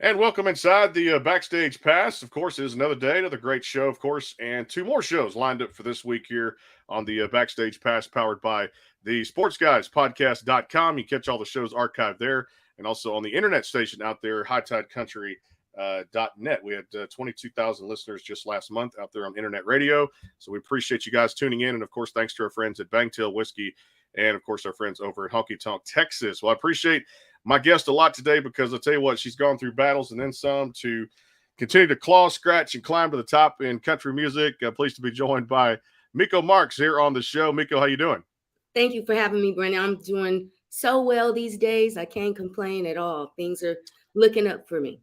And welcome inside the Backstage Pass. Of course, it is another day, another great show, of course, and two more shows lined up for this week here on the Backstage Pass, powered by the Sports Guys Podcast.com. You catch all the shows archived there, and also on the internet station out there, High Tide Country. .net. We had 22,000 listeners just last month out there on internet radio. So we appreciate you guys tuning in. And of course, thanks to our friends at Bangtail Whiskey and of course our friends over at Honky Tonk, Texas. Well, I appreciate my guest a lot today because I'll tell you what, she's gone through battles and then some to continue to claw, scratch, and climb to the top in country music. Pleased to be joined by Miko Marks here on the show. Miko, how you doing? Thank you for having me, Brandon. I'm doing so well these days. I can't complain at all. Things are looking up for me.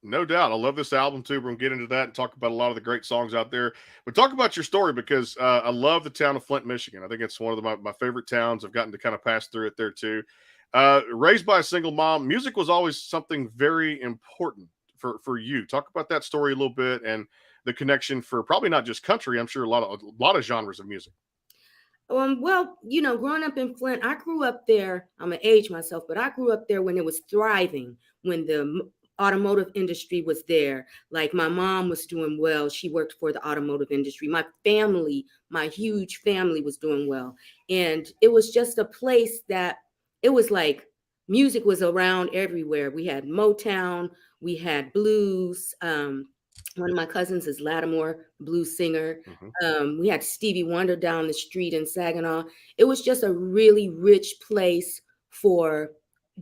No doubt. I love this album too. We're going to get into that and talk about a lot of the great songs out there. But talk about your story because I love the town of Flint, Michigan. I think it's one of my favorite towns. I've gotten to kind of pass through it there too. Raised by a single mom, music was always something very important for you. Talk about that story a little bit and the connection for probably not just country. I'm sure a lot of genres of music. Growing up in Flint, I grew up there. I'm an age myself, but I grew up there when it was thriving, when the automotive industry was there. Like my mom was doing well. She worked for the automotive industry. My family, my huge family was doing well. And it was just a place that it was like music was around everywhere. We had Motown, we had blues. One of my cousins is Lattimore, blues singer. Mm-hmm. We had Stevie Wonder down the street in Saginaw. It was just a really rich place for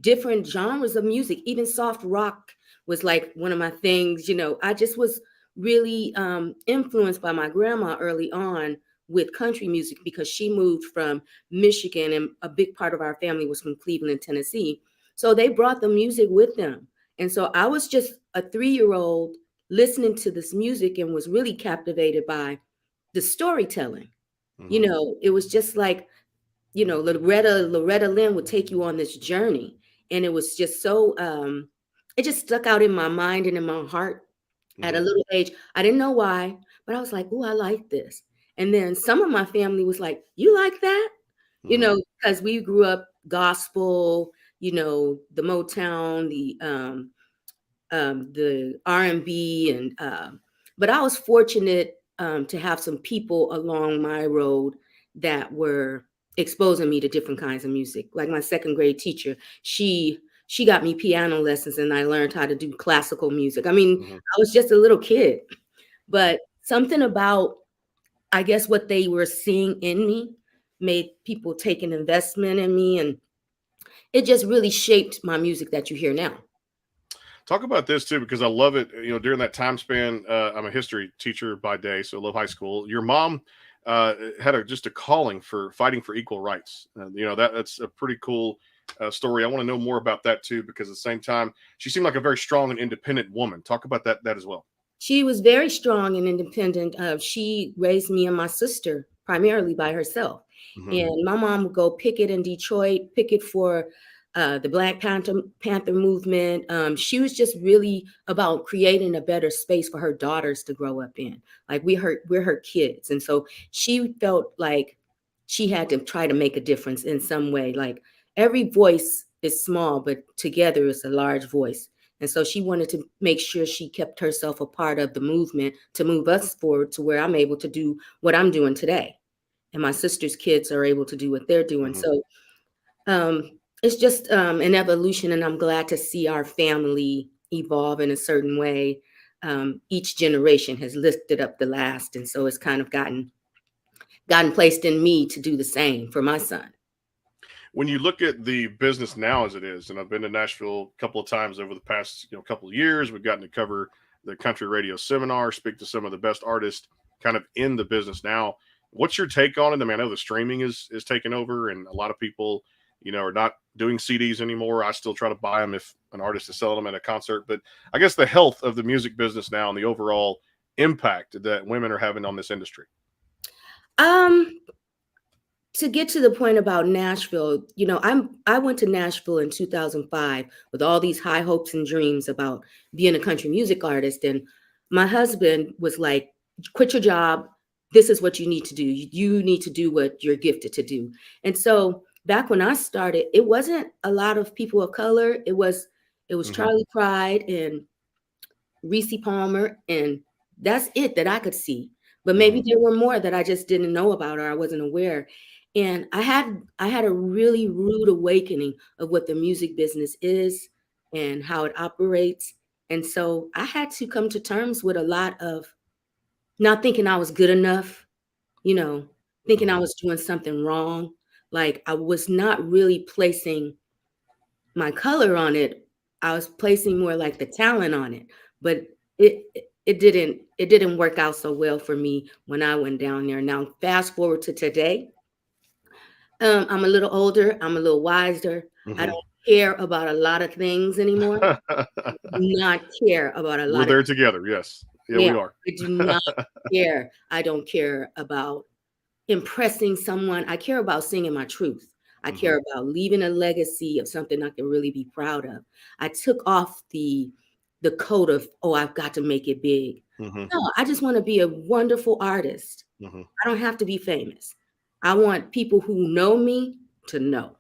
different genres of music. Even soft rock was like one of my things. I just was really influenced by my grandma early on with country music because she moved from Michigan and a big part of our family was from Cleveland, Tennessee. So they brought the music with them. And so I was just a 3-year-old listening to this music and was really captivated by the storytelling. Mm-hmm. It was just like, Loretta Lynn would take you on this journey. And it was just so, it just stuck out in my mind and in my heart at a Mm-hmm. little age. I didn't know why, but I was like, oh, I like this. And then some of my family was like, you like that? Mm-hmm. Because we grew up gospel, the Motown, the R&B, but I was fortunate to have some people along my road that were exposing me to different kinds of music. Like my second grade teacher, she got me piano lessons and I learned how to do classical music. I mean, Mm-hmm. I was just a little kid, but something about, I guess, what they were seeing in me made people take an investment in me, and it just really shaped my music that you hear now. Talk about this too, because I love it. During that time span, I'm a history teacher by day, so I love high school. Your mom had just a calling for fighting for equal rights. That's a pretty cool story. I want to know more about that too, because at the same time, she seemed like a very strong and independent woman. Talk about that as well. She was very strong and independent. She raised me and my sister primarily by herself. Mm-hmm. And my mom would go picket in Detroit, picket for the Black Panther movement. She was just really about creating a better space for her daughters to grow up in. Like we're her kids. And so she felt like she had to try to make a difference in some way. Like every voice is small, but together it's a large voice. And so she wanted to make sure she kept herself a part of the movement to move us forward to where I'm able to do what I'm doing today. And my sister's kids are able to do what they're doing. Mm-hmm. So it's just an evolution. And I'm glad to see our family evolve in a certain way. Each generation has lifted up the last. And so it's kind of gotten placed in me to do the same for my son. When you look at the business now as it is, and I've been to Nashville a couple of times over the past couple of years, we've gotten to cover the country radio seminar, speak to some of the best artists kind of in the business now. What's your take on it? I mean, I know the streaming is taking over, and a lot of people, are not doing CDs anymore. I still try to buy them if an artist is selling them at a concert. But I guess the health of the music business now and the overall impact that women are having on this industry. Um, to get to the point about Nashville, I went to Nashville in 2005 with all these high hopes and dreams about being a country music artist. And my husband was like, quit your job. This is what you need to do. You need to do what you're gifted to do. And so back when I started, it wasn't a lot of people of color. It was Mm-hmm. Charlie Pride and Reese Palmer, and that's it that I could see. But maybe Mm-hmm. there were more that I just didn't know about or I wasn't aware. And I had a really rude awakening of what the music business is and how it operates. And so I had to come to terms with a lot of not thinking I was good enough, you know, thinking I Mm-hmm. was doing something wrong. Like I was not really placing my color on it. I was placing more like the talent on it, but it didn't work out so well for me when I went down there. Now fast forward to today, I'm a little older, I'm a little wiser. I Mm-hmm. don't care about a lot of things anymore. Do not care about a We're lot of there together. Yes. Yeah, yeah. we are. I do not care. I don't care about impressing someone. I care about singing my truth. I Mm-hmm. care about leaving a legacy of something I can really be proud of. I took off the coat of, oh, I've got to make it big. Mm-hmm. No, I just want to be a wonderful artist. Mm-hmm. I don't have to be famous. I want people who know me to know.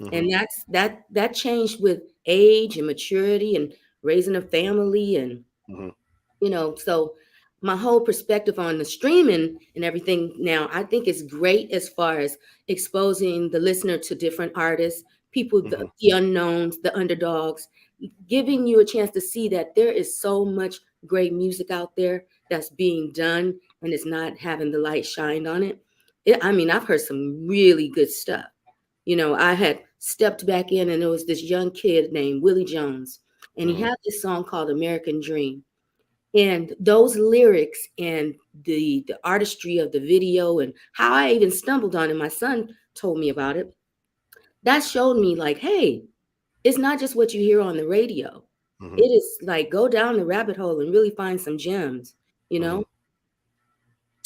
Mm-hmm. And that changed with age and maturity and raising a family and Mm-hmm. so my whole perspective on the streaming and everything now, I think is great as far as exposing the listener to different artists, people, Mm-hmm. the unknowns, the underdogs, giving you a chance to see that there is so much great music out there that's being done and it's not having the light shined on it. I mean, I've heard some really good stuff. I had stepped back in and there was this young kid named Willie Jones, and he Mm-hmm. had this song called American Dream. And those lyrics and the artistry of the video and how I even stumbled on it, my son told me about it. That showed me like, hey, it's not just what you hear on the radio. Mm-hmm. It is like go down the rabbit hole and really find some gems, you Mm-hmm. know?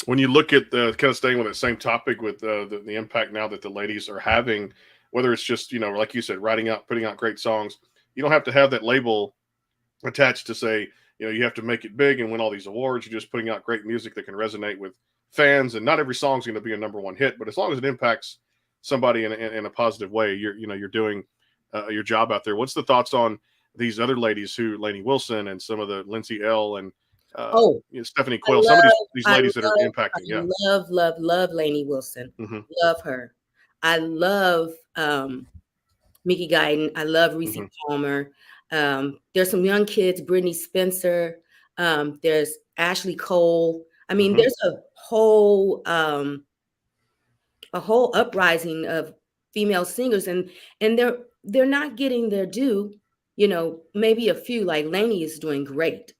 When you look at the kind of staying with that same topic with the impact now that the ladies are having, whether it's just, like you said, writing out, putting out great songs, you don't have to have that label attached to say, you have to make it big and win all these awards. You're just putting out great music that can resonate with fans, and not every song's going to be a number one hit, but as long as it impacts somebody in a positive way, you're doing your job out there. What's the thoughts on these other ladies, who Lainey Wilson and some of the Lindsay L and Oh, Stephanie I Quayle, some of love, these I ladies that are love, impacting? Yeah. I love, love, love Lainey Wilson. Hmm. Love her. I love Mickey Guyton. I love Reese Hmm. Palmer. There's some young kids, Brittany Spencer. There's Ashley Cole. I mean, Hmm. there's a whole uprising of female singers, and they're not getting their due. Maybe a few like Lainey is doing great,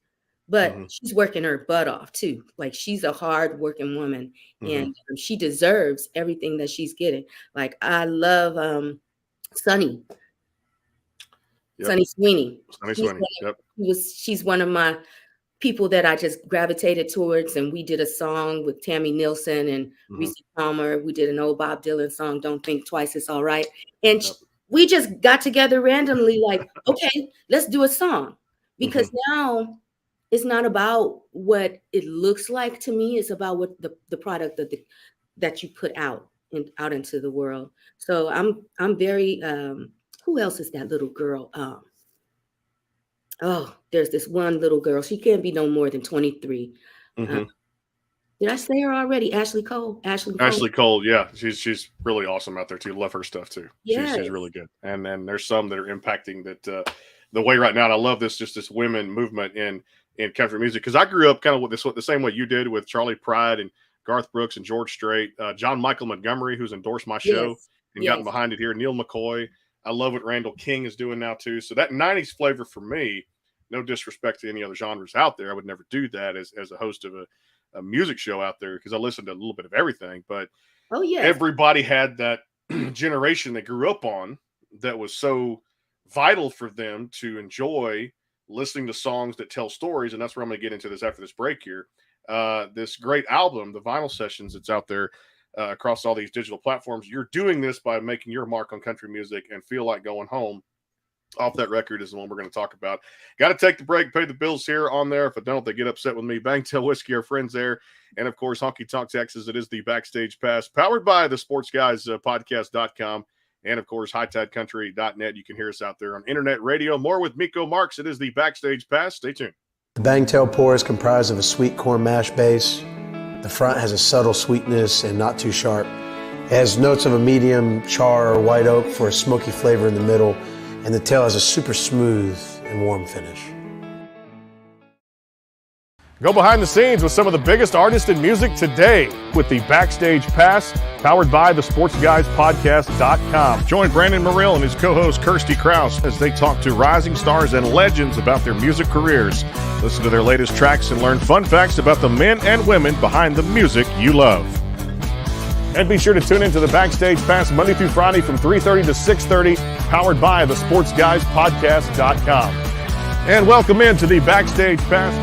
but Hmm. she's working her butt off too. Like she's a hard working woman, Hmm. and she deserves everything that she's getting. Like I love Sunny. Yep. Sunny Sweeney. Sunny She's Sweeney. one Yep. she's one of my people that I just gravitated towards, and we did a song with Tammy Nielsen and Hmm. Reese Palmer. We did an old Bob Dylan song, "Don't Think Twice, It's All Right," and Yep. we just got together randomly, like, okay, let's do a song, Hmm. because now it's not about what it looks like to me; it's about what the product that you put out into the world. So I'm very who else is that little girl? Oh, there's this one little girl. She can't be no more than 23. Uh, Hmm. did I say her already? Ashley Cole. Ashley Cole. Ashley Cole, yeah, she's really awesome out there too. Love her stuff too. She's Yes. really good. And then there's some that are impacting that the way right now. And I love this women movement in country music, because I grew up kind of with this the same way you did, with Charlie Pride and Garth Brooks and George Strait, John Michael Montgomery, who's endorsed my show Yes. and gotten Yes. behind it here. Neil McCoy. I love what Randall King is doing now too. So that '90s flavor for me. No disrespect to any other genres out there, I would never do that as a host of a music show out there, because I listened to a little bit of everything, but Oh, yes. everybody had that generation they grew up on that was so vital for them to enjoy listening to songs that tell stories. And that's where I'm going to get into this after this break here. This great album, the vinyl sessions that's out there across all these digital platforms. You're doing this by making your mark on country music, and Feel Like Going Home off that record is the one we're going to talk about. Got to take the break, pay the bills here on there. If I don't, they get upset with me. Bangtail Whiskey, our friends there. And of course, Honky Tonk Texas. It is the Backstage Pass, powered by the Sports Guys podcast.com and, of course, hightidecountry.net. You can hear us out there on internet radio. More with Miko Marks. It is the Backstage Pass. Stay tuned. The Bangtail pour is comprised of a sweet corn mash base. The front has a subtle sweetness and not too sharp. It has notes of a medium char or white oak for a smoky flavor in the middle, and the tail has a super smooth and warm finish. Go behind the scenes with some of the biggest artists in music today with the Backstage Pass, powered by the SportsGuysPodcast.com. Join Brandon Morrill and his co-host Kirsty Krause as they talk to rising stars and legends about their music careers. Listen to their latest tracks and learn fun facts about the men and women behind the music you love. And be sure to tune into the Backstage Pass Monday through Friday from 3:30 to 6:30, powered by the SportsGuysPodcast.com. And welcome into the Backstage Pass.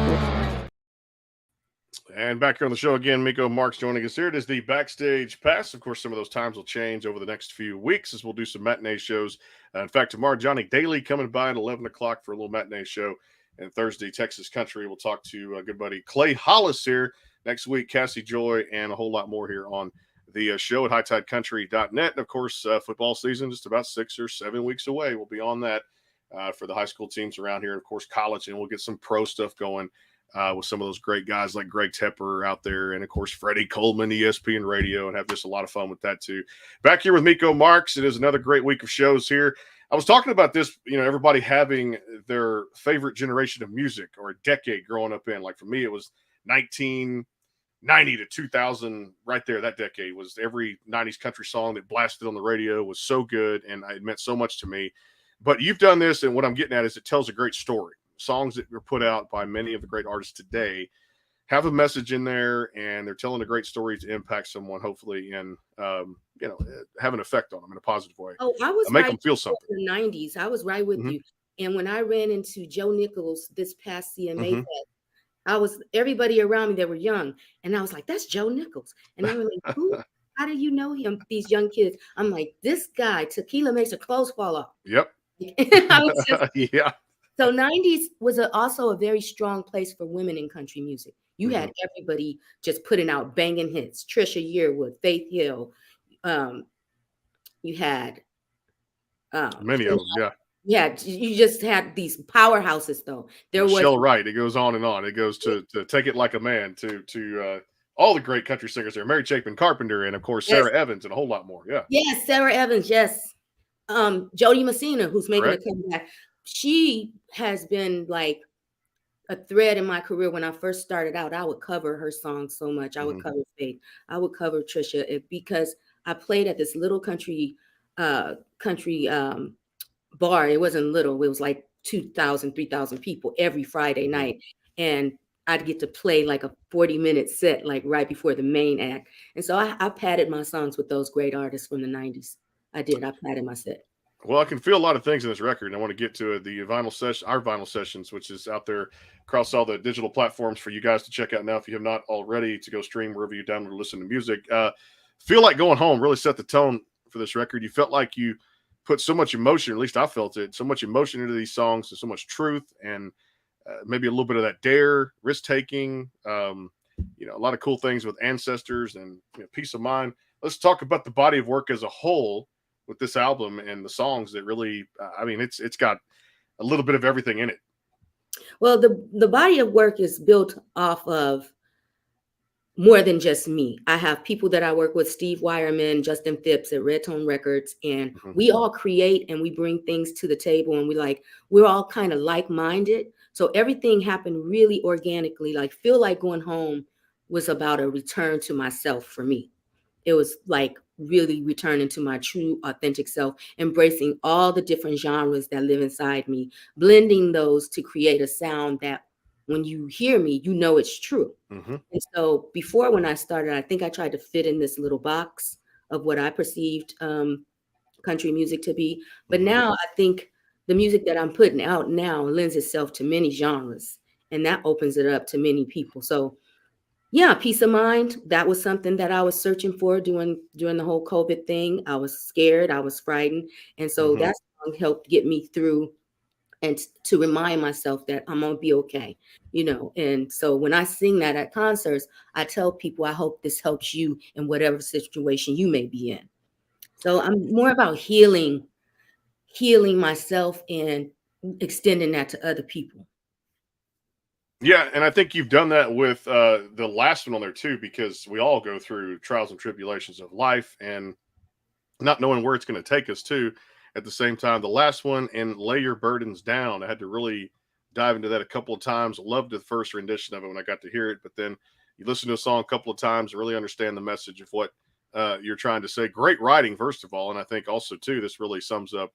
And back here on the show again, Miko Marks joining us here. It is the Backstage Pass. Of course, some of those times will change over the next few weeks as we'll do some matinee shows. In fact, tomorrow, Johnny Daly coming by at 11 o'clock for a little matinee show. And Thursday, Texas Country. We'll talk to good buddy Clay Hollis here. Next week, Cassie Joy, and a whole lot more here on the show at hightidecountry.net. And, of course, football season just about 6 or 7 weeks away. We'll be on that for the high school teams around here. Of course, college, and we'll get some pro stuff going. With some of those great guys like Greg Tepper out there, and of course Freddie Coleman, ESPN Radio, and have just a lot of fun with that too. Back here with Miko Marks, it is another great week of shows here. I was talking about this, everybody having their favorite generation of music or a decade growing up in. Like for me, it was 1990 to 2000, right there. That decade was every 90s country song that blasted on the radio was so good, and it meant so much to me. But you've done this, and what I'm getting at is it tells a great story. Songs that were put out by many of the great artists today have a message in there, and they're telling a great story to impact someone, hopefully, and have an effect on them in a positive way. Oh, I was make right them feel something. In the 90s. I was right with you. And when I ran into Joe Nichols this past CMA Fest, everybody around me, they were young, and I was like, "That's Joe Nichols," and they were like, "Who? How do you know him?" These young kids. I'm like, "This guy, tequila makes her clothes fall off." Yep. I was just, yeah. So 90s was also a very strong place for women in country music. You had everybody just putting out banging hits. Trisha Yearwood, Faith Hill. You had many of them, yeah. Yeah, you just had these powerhouses, though. There was Michelle Wright. It goes on and on. It goes to Take It Like a Man, to all the great country singers there. Mary Chapin Carpenter, and of course Sarah Evans, and a whole lot more. Yeah. Yes, Sarah Evans. Yes. Jody Messina, who's making a comeback. She has been like a thread in my career. When I first started out, I would cover her songs so much. I would cover Faith. I would cover Trisha because I played at this little country bar. It wasn't little. It was like 2,000, 3,000 people every Friday night. And I'd get to play like a 40-minute set, like right before the main act. And so I padded my songs with those great artists from the 90s. I did. I padded my set. Well, I can feel a lot of things in this record, and I want to get to the vinyl session, our vinyl sessions, which is out there across all the digital platforms for you guys to check out now if you have not already, to go stream wherever you download or listen to music. Feel Like Going Home really set the tone for this record. You felt like you put so much emotion, at least I felt it, so much emotion into these songs and so much truth, and maybe a little bit of that dare, risk-taking, a lot of cool things with ancestors and peace of mind. Let's talk about the body of work as a whole with this album and the songs that really, it's got a little bit of everything in it. Well, the body of work is built off of more than just me. I have people that I work with, Steve Wireman, Justin Phipps at Red Tone Records, and we all create and we bring things to the table, and we're all kind of like-minded. So everything happened really organically. Like Feel Like Going Home was about a return to myself for me. It was like really returning to my true, authentic self, embracing all the different genres that live inside me, blending those to create a sound that when you hear me, you know it's true. And so before, when I started, I think I tried to fit in this little box of what I perceived country music to be. But now I think the music that I'm putting out now lends itself to many genres, and that opens it up to many people. So yeah, peace of mind. That was something that I was searching for during the whole COVID thing. I was scared. I was frightened. And so that song helped get me through and to remind myself that I'm going to be okay, And so when I sing that at concerts, I tell people, I hope this helps you in whatever situation you may be in. So I'm more about healing myself and extending that to other people. Yeah, and I think you've done that with the last one on there too, because we all go through trials and tribulations of life, and not knowing where it's going to take us to. At the same time, the last one and lay your burdens down. I had to really dive into that a couple of times. Loved the first rendition of it when I got to hear it, but then you listen to a song a couple of times, really understand the message of what you're trying to say. Great writing, first of all, and I think also too, this really sums up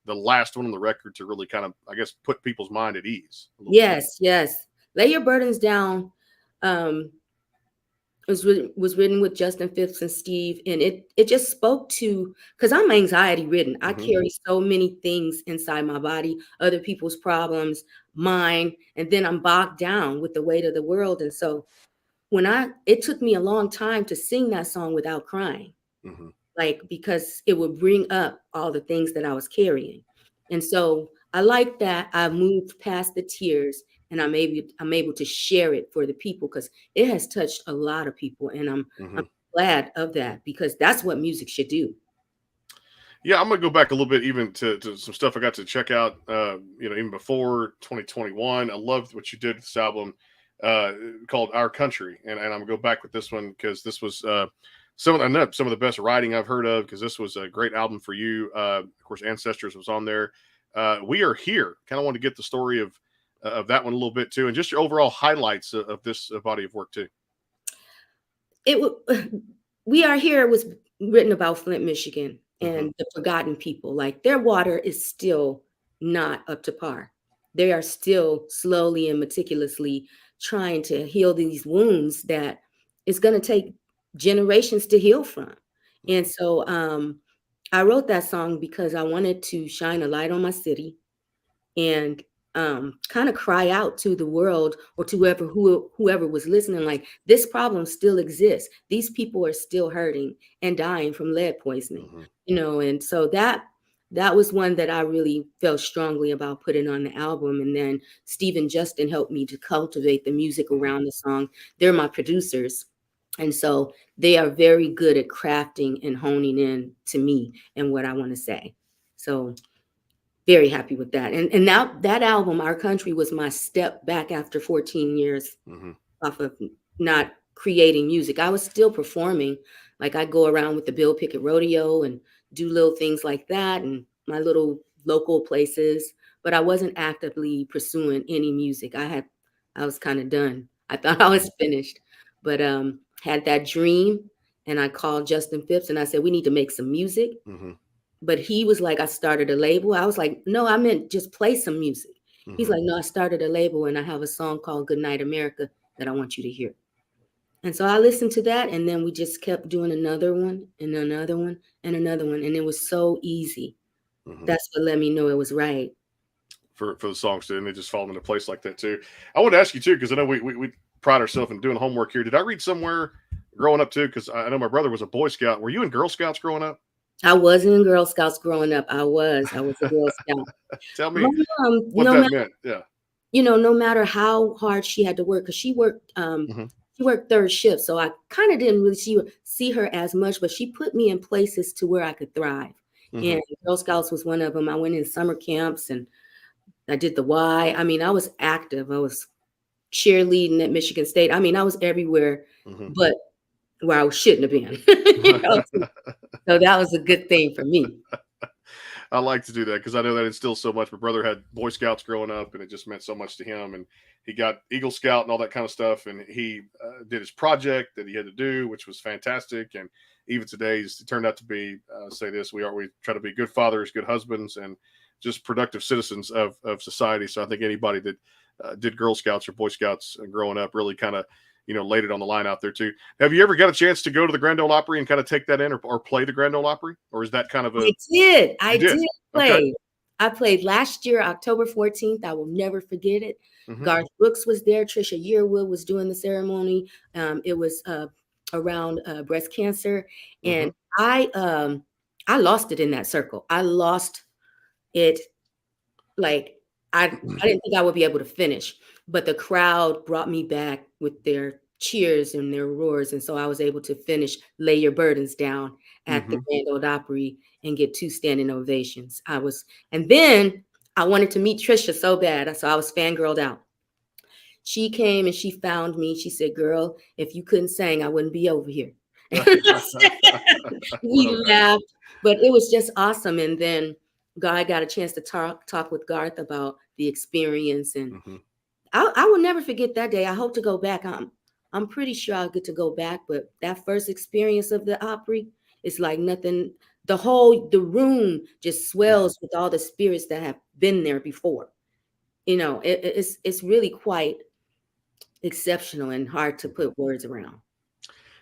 the last one on the record to really kind of, I guess, put people's mind at ease a little bit. Yes, yes. Lay Your Burdens Down. Um, was written with Justin Phipps and Steve, and it just spoke to, because I'm anxiety ridden. I Mm-hmm. carry so many things inside my body, other people's problems, mine, and then I'm bogged down with the weight of the world. And so it took me a long time to sing that song without crying, Mm-hmm. like, because it would bring up all the things that I was carrying. And so I like that I moved past the tears, and I'm able to share it for the people, because it has touched a lot of people, and I'm Mm-hmm. glad of that, because that's what music should do. Yeah, I'm gonna go back a little bit even to some stuff I got to check out. Even before 2021, I loved what you did with this album uh, called "Our Country," and I'm gonna go back with this one because this was some of the best writing I've heard of. Because this was a great album for you. Of course, "Ancestors" was on there. "We Are Here." Kind of want to get the story of that one a little bit too, and just your overall highlights of this body of work too. It We Are Here was written about Flint, Michigan, Hmm. and the forgotten people. Like, their water is still not up to par. They are still slowly and meticulously trying to heal these wounds that it's going to take generations to heal from. And so I wrote that song because I wanted to shine a light on my city, and kind of cry out to the world, or to whoever was listening, like, this problem still exists. These people are still hurting and dying from lead poisoning, Hmm. and so that was one that I really felt strongly about putting on the album. And then Steve and Justin helped me to cultivate the music Hmm. around the song. They're my producers. And so they are very good at crafting and honing in to me and what I want to say. So very happy with that. And now that album, Our Country, was my step back after 14 years Hmm. off of not creating music. I was still performing. Like, I go around with the Bill Pickett Rodeo and do little things like that, and my little local places, but I wasn't actively pursuing any music. I was kind of done. I thought I was finished, but had that dream, and I called Justin Phipps and I said, we need to make some music. Hmm. But he was like, I started a label. I was like, no, I meant just play some music. He's Hmm. like, no, I started a label, and I have a song called Good Night America that I want you to hear. And so I listened to that, and then we just kept doing another one and another one and another one. And it was so easy. Hmm. That's what let me know it was right. For the songs too, and they just fall into place like that too. I want to ask you too, because I know we pride ourselves in doing homework here. Did I read somewhere growing up too? Because I know my brother was a Boy Scout. Were you in Girl Scouts growing up? I wasn't in Girl Scouts growing up. I was a Girl Scout. Tell My me mom, what that meant. Yeah. no matter how hard she had to work, because Hmm. she worked third shift, so I kind of didn't really see her as much, but she put me in places to where I could thrive. Hmm. And Girl Scouts was one of them. I went in summer camps, and I did the Y. I mean, I was active. I was cheerleading at Michigan State. I mean, I was everywhere, Hmm. but where I shouldn't have been. So that was a good thing for me. I like to do that because I know that instills so much. My brother had Boy Scouts growing up, and it just meant so much to him. And he got Eagle Scout and all that kind of stuff. And he did his project that he had to do, which was fantastic. And even today, it turned out to be say this: we try to be good fathers, good husbands, and just productive citizens of society. So I think anybody that did Girl Scouts or Boy Scouts growing up really kind of laid it on the line out there too. Have you ever got a chance to go to the Grand Ole Opry and kind of take that in, or play the Grand Ole Opry, or is that kind of a I you did? did Okay. play. I played last year, October 14th. I will never forget it. Hmm. Garth Brooks was there. Trisha Yearwood was doing the ceremony. It was around breast cancer, Hmm. and I lost it in that circle. I lost it. Like, I didn't think I would be able to finish, but the crowd brought me back with their cheers and their roars. And so I was able to finish Lay Your Burdens Down at the Hmm. Grand Ole Opry and get 2 standing ovations. And then I wanted to meet Trisha so bad. So I was fangirled out. She came and she found me. She said, "Girl, if you couldn't sing, I wouldn't be over here." We Love that. laughed, but it was just awesome. And then I got a chance to talk with Garth about the experience, and Hmm. I will never forget that day. I hope to go back. I'm pretty sure I'll get to go back, but that first experience of the Opry is like nothing. The room just Hmm. swells with all the spirits that have been there before. It's really quite exceptional and hard to Hmm. put words around.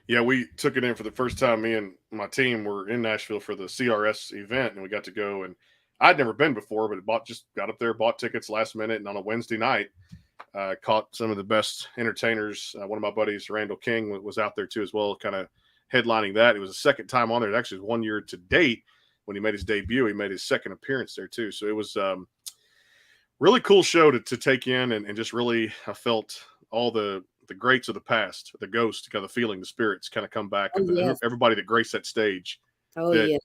Yeah, we took it in for the first time. Me and my team were in Nashville for the CRS event, and we got to go. And I'd never been before, but just got up there, bought tickets last minute, and on a Wednesday night, caught some of the best entertainers. One of my buddies, Randall King, was out there too as well, kind of headlining that. It was the second time on there. It actually was 1 year to date when he made his debut. He made his second appearance there too. So it was really cool show to take in, and just really I felt all the greats of the past, the ghosts, kind of feeling the spirits kind of come back Oh of yes, everybody that graced that stage. oh That yes.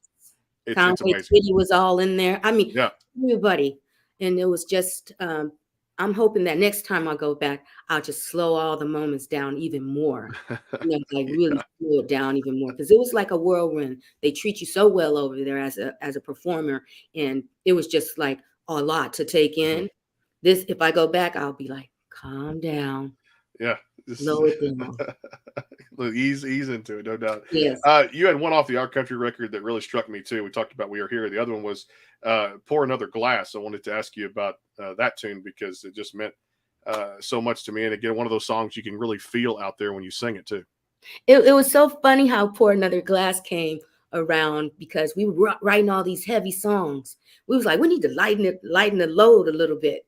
it's Conway amazing. Twitty was all in there. I mean, Yeah. everybody. And it was just, I'm hoping that next time I go back, I'll just slow all the moments down even more. Like really Yeah. slow it down even more. Because it was like a whirlwind. They treat you so well over there as a performer. And it was just like a lot to take Mhm. in. This, if I go back, I'll be like, calm down, Yeah. This is slow it down. look, ease into it, no doubt. Yes. You had one off the Our Country record that really struck me too. We talked about We Are Here. The other one was Pour Another Glass. I wanted to ask you about that tune because it just meant so much to me. And again, one of those songs you can really feel out there when you sing it too. It was so funny how Pour Another Glass came around because we were writing all these heavy songs. We was like, we need to lighten the load a little bit,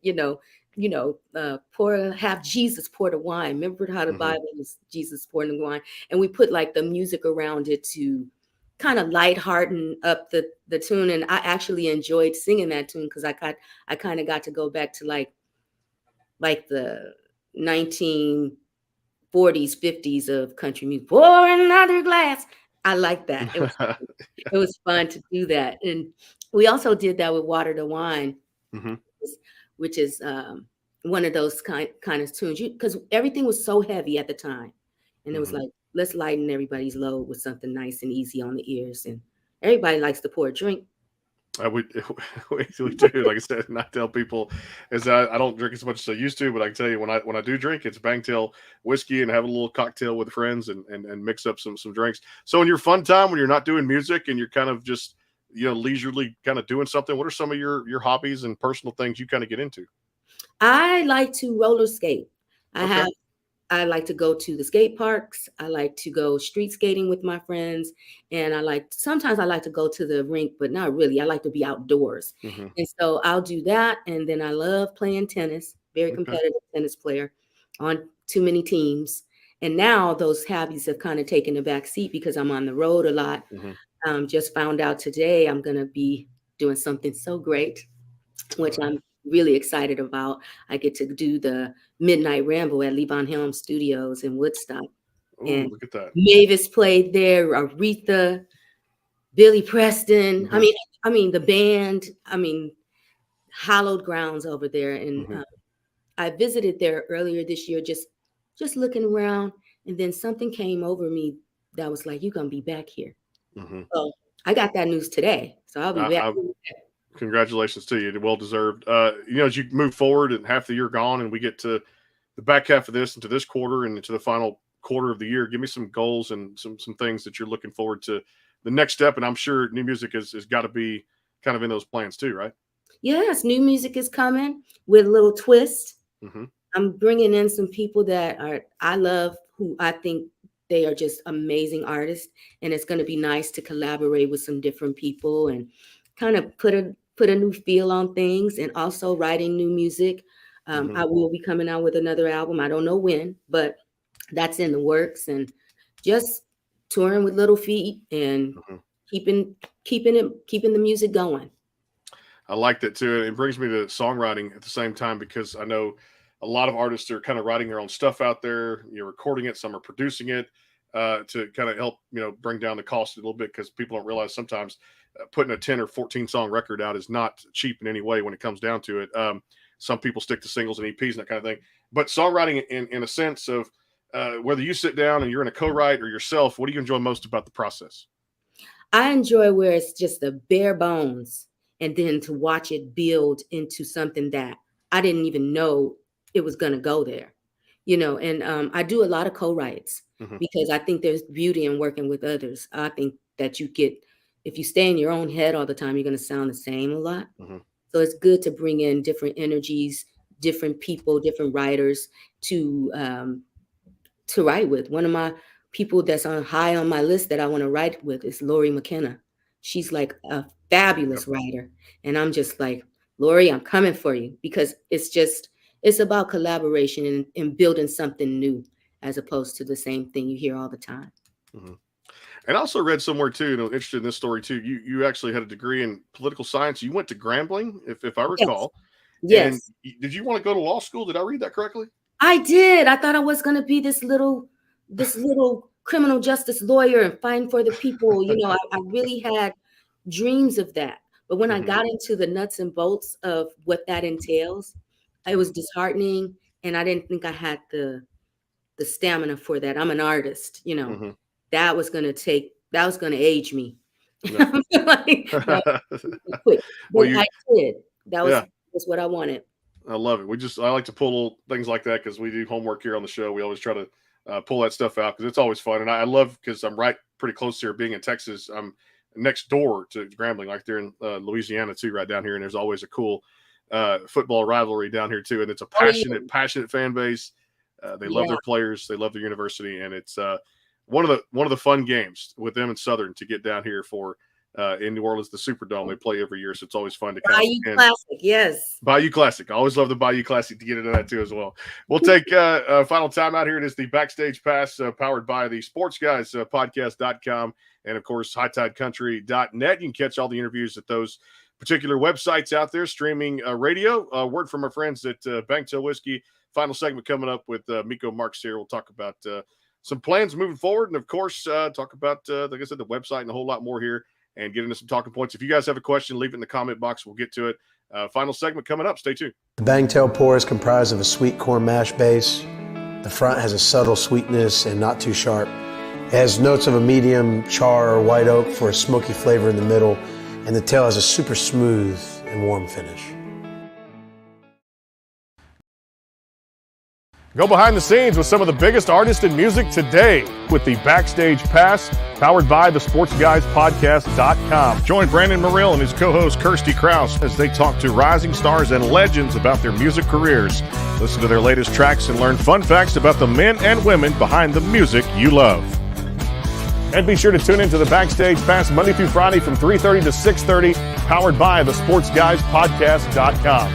pour have Jesus pour the wine. Remember how the Hmm. Bible was Jesus pouring the wine, and we put like the music around it to kind of lighthearten up the tune. And I actually enjoyed singing that tune because I kind of got to go back to like the 1940s, 50s of country music. Pour another glass. I like that. It was fun to do that. And we also did that with Water to Wine, Hmm. which is one of those kind of tunes. Because everything was so heavy at the time. And it was Hmm. like, let's lighten everybody's load with something nice and easy on the ears. And everybody likes to pour a drink. We, we do. Like I said, and I tell people is that I don't drink as much as I used to, but I can tell you when I do drink, it's Bangtail whiskey and have a little cocktail with friends and mix up some drinks. So in your fun time when you're not doing music and you're kind of just leisurely kind of doing something, what are some of your hobbies and personal things you kind of get into? I like to roller skate. I Okay. have I like to go to the skate parks. I like to go street skating with my friends. And sometimes I like to go to the rink, but not really. I like to be outdoors. Hmm. And so I'll do that. And then I love playing tennis, very Okay. competitive tennis player on too many teams. And now those hobbies have kind of taken a back seat because I'm on the road a lot. Hmm. Just found out today I'm going to be doing something so great, All which right. I'm really excited about. I get to do the Midnight Ramble at Levon Helm Studios in Woodstock. Oh, And look at that. Mavis played there, Aretha, Billy Preston. Hmm. I mean the band. I mean, hallowed grounds over there. And Hmm. I visited there earlier this year, just looking around, and then something came over me that was like, "You're gonna be back here." Hmm. So I got that news today. So I'll be back. I, Congratulations to you. Well deserved. As you move forward and half the year gone, and we get to the back half of this into this quarter and into the final quarter of the year, give me some goals and some things that you're looking forward to the next step. And I'm sure new music has got to be kind of in those plans too, right? Yes, new music is coming with a little twist. Hmm. I'm bringing in some people that I love, who I think they are just amazing artists, and it's going to be nice to collaborate with some different people and kind of put a new feel on things, and also writing new music. Hmm. I will be coming out with another album. I don't know when, but that's in the works, and just touring with Little Feet and Hmm. keeping the music going. I like that too. It brings me to songwriting at the same time because I know a lot of artists are kind of writing their own stuff out there. You're recording it, some are producing it to kind of help bring down the cost a little bit, because people don't realize sometimes putting a 10 or 14 song record out is not cheap in any way when it comes down to it. Some people stick to singles and EPs and that kind of thing. But songwriting, in a sense of whether you sit down and you're in a co-write or yourself, what do you enjoy most about the process? I enjoy where it's just the bare bones, and then to watch it build into something that I didn't even know it was going to go there, and I do a lot of co-writes because I think there's beauty in working with others. I think that if you stay in your own head all the time, you're going to sound the same a lot. So it's good to bring in different energies, different people, different writers to write with. One of my people that's high on my list that I want to write with is Lori McKenna. She's like a fabulous writer. And I'm just like, Lori, I'm coming for you, because it's about collaboration and building something new, as opposed to the same thing you hear all the time. And I also read somewhere too, interested in this story too. You actually had a degree in political science. You went to Grambling, if I recall. Yes. And did you want to go to law school? Did I read that correctly? I did. I thought I was going to be this little criminal justice lawyer and fighting for the people. I really had dreams of that. But when I got into the nuts and bolts of what that entails, it was disheartening, and I didn't think I had the stamina for that. I'm an artist, that was going to age me. No. Well, I did. That was what I wanted. I love it. I like to pull little things like that because we do homework here on the show. We always try to pull that stuff out because it's always fun. And I love, because I'm pretty close here, being in Texas. I'm next door to Grambling, like they're in Louisiana too, right down here. And there's always a cool football rivalry down here too. And it's a passionate fan base. They love their players. They love their university. And it's one of the fun games with them and Southern to get down here for in New Orleans, the Superdome. They play every year, so it's always fun to come. Bayou Classic, yes. Bayou Classic. I always love the Bayou Classic to get into that too as well. We'll take a final time out here. It is the Backstage Pass powered by the Sports Guys podcast.com and, of course, hightidecountry.net. You can catch all the interviews at those particular websites out there, streaming radio. Word from our friends at Banktail Whiskey. Final segment coming up with Miko Marks here. We'll talk about some plans moving forward and, of course, talk about, like I said, the website and a whole lot more here, and get into some talking points. If you guys have a question, leave it in the comment box. We'll get to it. Final segment coming up. Stay tuned. The Bangtail pour is comprised of a sweet corn mash base. The front has a subtle sweetness and not too sharp. It has notes of a medium char or white oak for a smoky flavor in the middle, and the tail has a super smooth and warm finish. Go behind the scenes with some of the biggest artists in music today with the Backstage Pass, powered by the SportsGuysPodcast.com. Join Brandon Morrill and his co-host Kirsty Krause as they talk to rising stars and legends about their music careers. Listen to their latest tracks and learn fun facts about the men and women behind the music you love. And be sure to tune into the Backstage Pass Monday through Friday from 3:30 to 6:30, powered by the SportsGuysPodcast.com.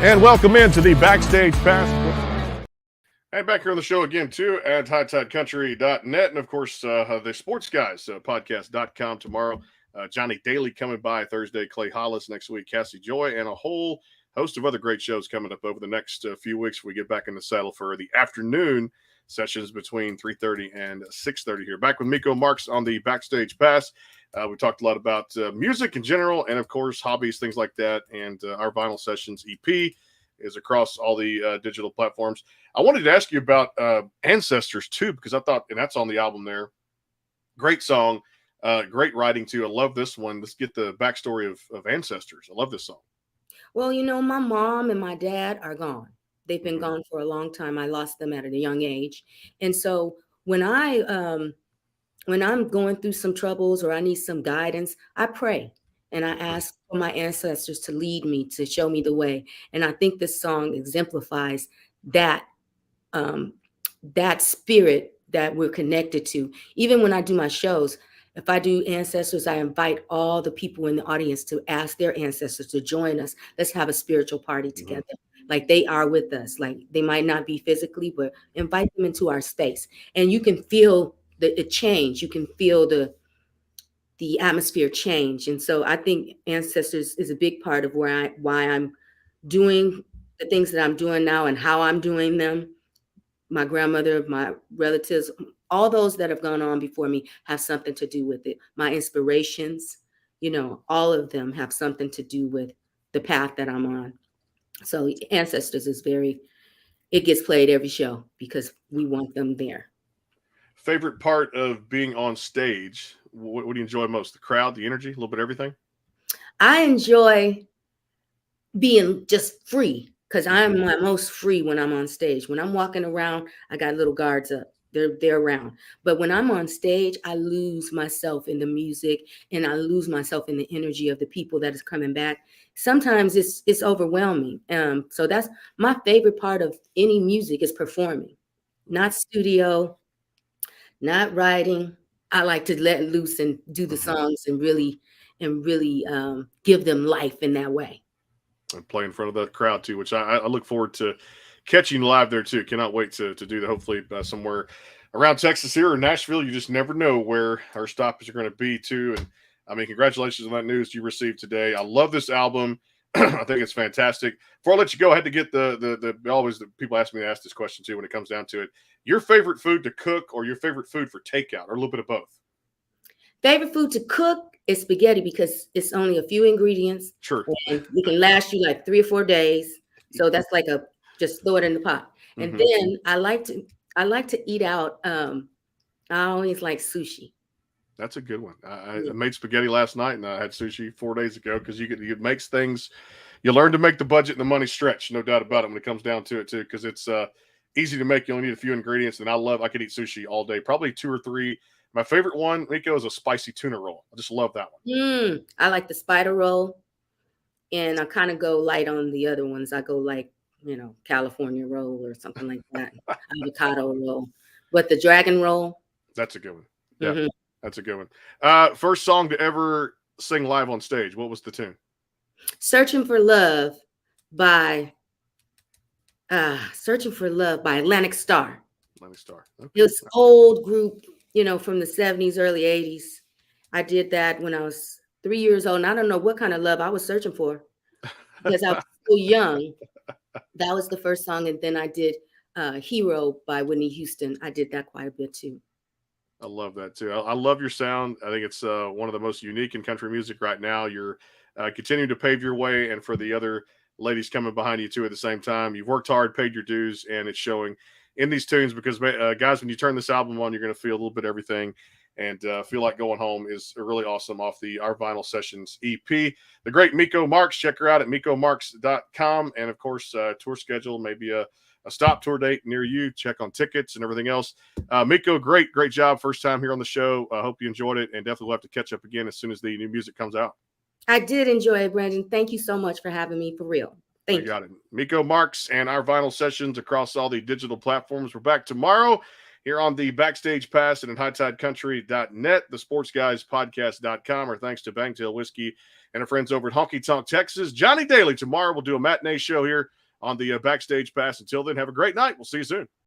And welcome into the Backstage Pass. And back here on the show again, too, at hightidecountry.net. And, of course, the Sports Guys podcast.com tomorrow. Johnny Daly coming by Thursday, Clay Hollis next week, Cassie Joy, and a whole host of other great shows coming up over the next few weeks. We get back in the saddle for the afternoon sessions between 3:30 and 6:30 here. Back with Miko Marks on the Backstage Pass. We talked a lot about music in general and, of course, hobbies, things like that. And our vinyl sessions EP is across all the digital platforms. I wanted to ask you about Ancestors too, because I thought, and that's on the album there. Great song, great writing too. I love this one. Let's get the backstory of Ancestors. I love this song. Well, my mom and my dad are gone. They've been gone for a long time. I lost them at a young age. And so when I'm going through some troubles or I need some guidance, I pray. And I ask for my ancestors to lead me, to show me the way. And I think this song exemplifies that that spirit that we're connected to. Even when I do my shows, if I do ancestors, I invite all the people in the audience to ask their ancestors to join us. Let's have a spiritual party together. Like they are with us. Like they might not be physically, but invite them into our space. And you can feel the change. You can feel the atmosphere change. And so I think Ancestors is a big part of why I'm doing the things that I'm doing now and how I'm doing them. My grandmother, my relatives, all those that have gone on before me have something to do with it. My inspirations, all of them have something to do with the path that I'm on. So Ancestors is it gets played every show because we want them there. Favorite part of being on stage? What do you enjoy most? The crowd, the energy, a little bit of everything? I enjoy being just free because I'm my most free when I'm on stage. When I'm walking around, I got little guards up. They're around. But when I'm on stage, I lose myself in the music and I lose myself in the energy of the people that is coming back. Sometimes it's overwhelming. So that's my favorite part of any music is performing, not studio, not writing. I like to let loose and do the songs and really give them life in that way. And play in front of the crowd too, which I look forward to catching live there too. Cannot wait to do that. Hopefully somewhere around Texas here or Nashville. You just never know where our stops are going to be too. And I mean, congratulations on that news you received today. I love this album. I think it's fantastic. Before I let you go, I had to get the people ask me to ask this question too when it comes down to it. Your favorite food to cook or your favorite food for takeout or a little bit of both? Favorite food to cook is spaghetti because it's only a few ingredients. Sure. And it can last you like 3 or 4 days. So that's like just throw it in the pot. And then I like to eat out. I always like sushi. That's a good one. I made spaghetti last night and I had sushi 4 days ago because it makes things, you learn to make the budget and the money stretch, no doubt about it when it comes down to it too, because it's easy to make. You only need a few ingredients, and I could eat sushi all day, probably 2 or 3. My favorite one, Miko, is a spicy tuna roll. I just love that one. I like the spider roll, and I kind of go light on the other ones. I go like, California roll or something like that, avocado roll. But the dragon roll. That's a good one. Yeah, that's a good one. First song to ever sing live on stage. What was the tune? Searching for Love by Atlantic Starr. Atlantic Starr. Okay. It was old group, from the 70s, early 80s. I did that when I was 3 years old. And I don't know what kind of love I was searching for because I was so young. That was the first song. And then I did Hero by Whitney Houston. I did that quite a bit too. I love that too. I love your sound. I think it's one of the most unique in country music right now. You're continuing to pave your way, and for the other ladies coming behind you too at the same time, you've worked hard, paid your dues, and it's showing in these tunes because guys, when you turn this album on, you're going to feel a little bit of everything and feel like going home is really awesome off the Our Vinyl Sessions EP. The great Miko Marks, check her out at mikomarks.com. And of course, tour schedule, maybe a stop tour date near you. Check on tickets and everything else. Miko, great job. First time here on the show. I hope you enjoyed it, and definitely we'll have to catch up again as soon as the new music comes out. I did enjoy it, Brandon. Thank you so much for having me, for real. Thank you. Got it. Miko Marks and Our Vinyl Sessions across all the digital platforms. We're back tomorrow here on the Backstage Pass and at HighTideCountry.net, the Sports Guys Podcast.com. Our thanks to Bangtail Whiskey and our friends over at Honky Tonk, Texas. Johnny Daly tomorrow will do a matinee show here on the Backstage Pass. Until then, have a great night. We'll see you soon.